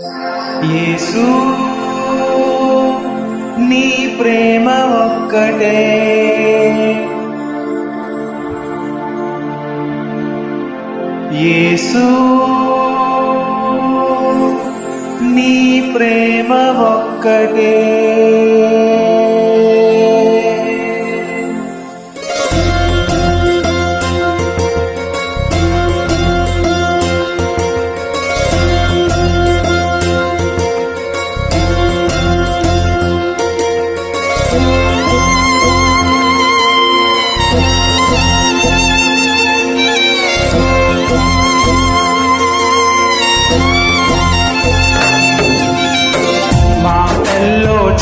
యేసు నీ ప్రేమ ఒక్కటే, యేసు నీ ప్రేమ ఒక్కటే.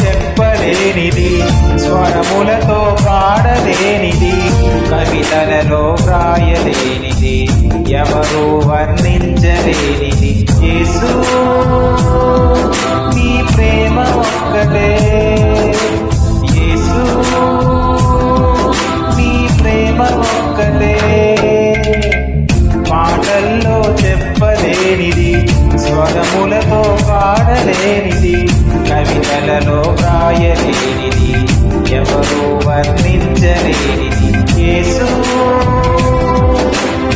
చెప్పలేనిది, స్వరములతో పాడలేనిది, కవితలలో వ్రాయలేనిది, ఎవరూ వర్ణించలేనిది. యేసు నీ ప్రేమ ఒక్కటే, యేసు నీ ప్రేమ ఒక్కటే. మాటల్లో చెప్పలేనిది, స్వరములతో పాడలేనిది, కవితలలో వ్రాయలేనిది, ఎవరూ వర్ణించలేనిది. యేసు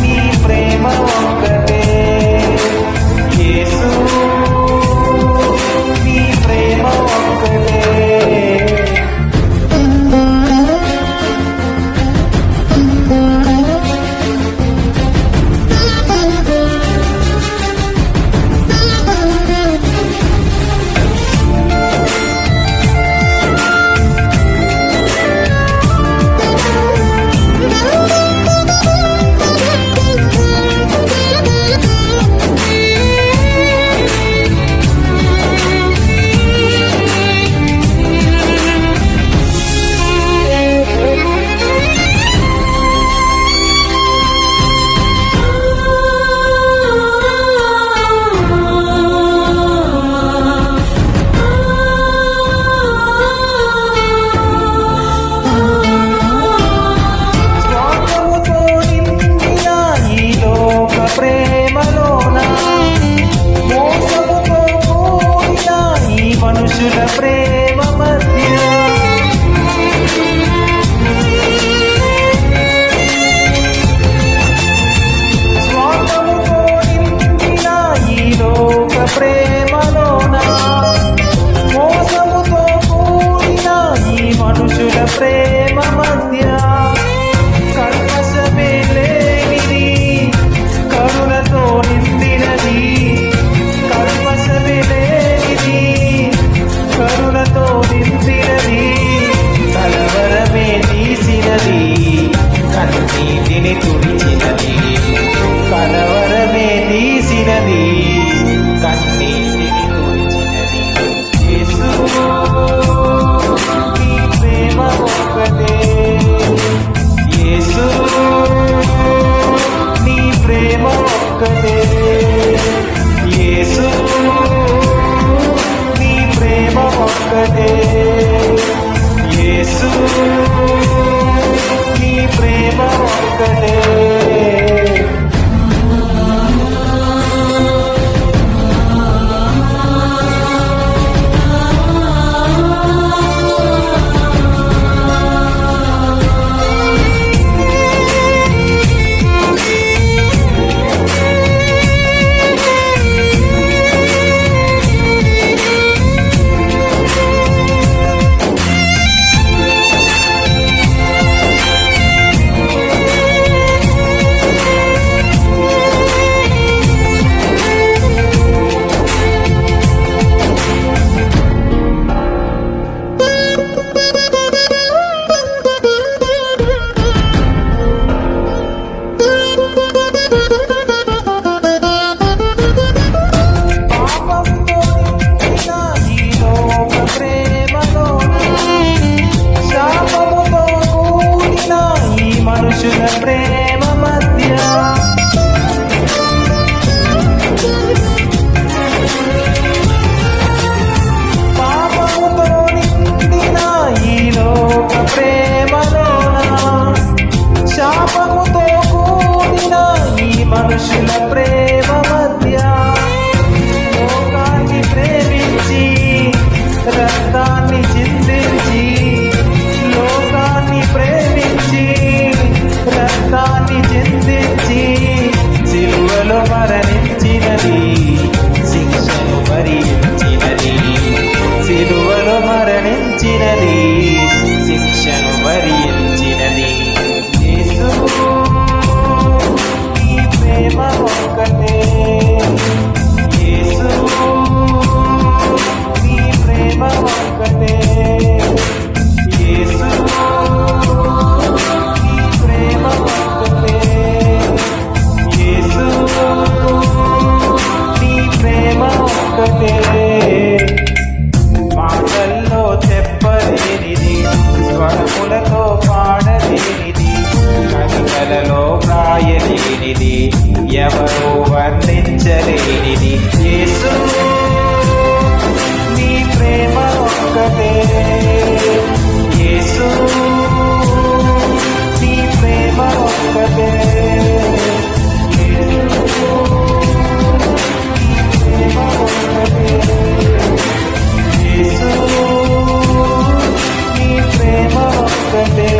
నీ ప్రేమ ఒక్కటే, యేసు నీ ప్రేమ ఒక్కటే. మనుషుల ప్రేమ మధ్య స్వార్థముతో నిండిన ఈ లోక ప్రేమలోన, మోసముతో కూడిన ఈ మనుషుల ప్రేమ మధ్య కల్మషమే లేనిది, కరుణతో నిండినది, కల్మషమే లేనిది, కరుణతో నింపినది, కలవరమే తీసినది, కన్నీటిని తుడిచినది, కలవరమే తీసినది, కన్నీటిని తుడిచినది. యేసు నీ ప్రేమ ఒక్కటే, యేసు నీ ప్రేమ ఒక్కటే, యేసు ప్రేమ ఒక్కటే, యేసు నీ ప్రేమ ఒక్కటే. ప్రాణాన్ని చిందించి సిలువలో మరణించినది, శిక్షను భరించినది. సిలువలో మరణించినది, శిక్షను భరించినది. యేసు నీ ప్రేమ ఒక్కటే, యేసు నీ ప్రేమ ఒక్కటే, యేసు నీ ప్రేమ ఒక్కటే, యేసు నీ ప్రేమ ఒక్కటే. మాటల్లో చెప్పలేనిది, స్వరములతో పాడలేనిది, కవితలలో వ్రాయలేనిది, ఎవరూ వర్ణించలేనిది. యేసు నీ ప్రేమ ఒక్కటే, యేసు నీ ప్రేమ ఒక్కటే, యేసు నీ ప్రేమ ఒక్కటే, యేసు నీ ప్రేమ ఒక్కటే.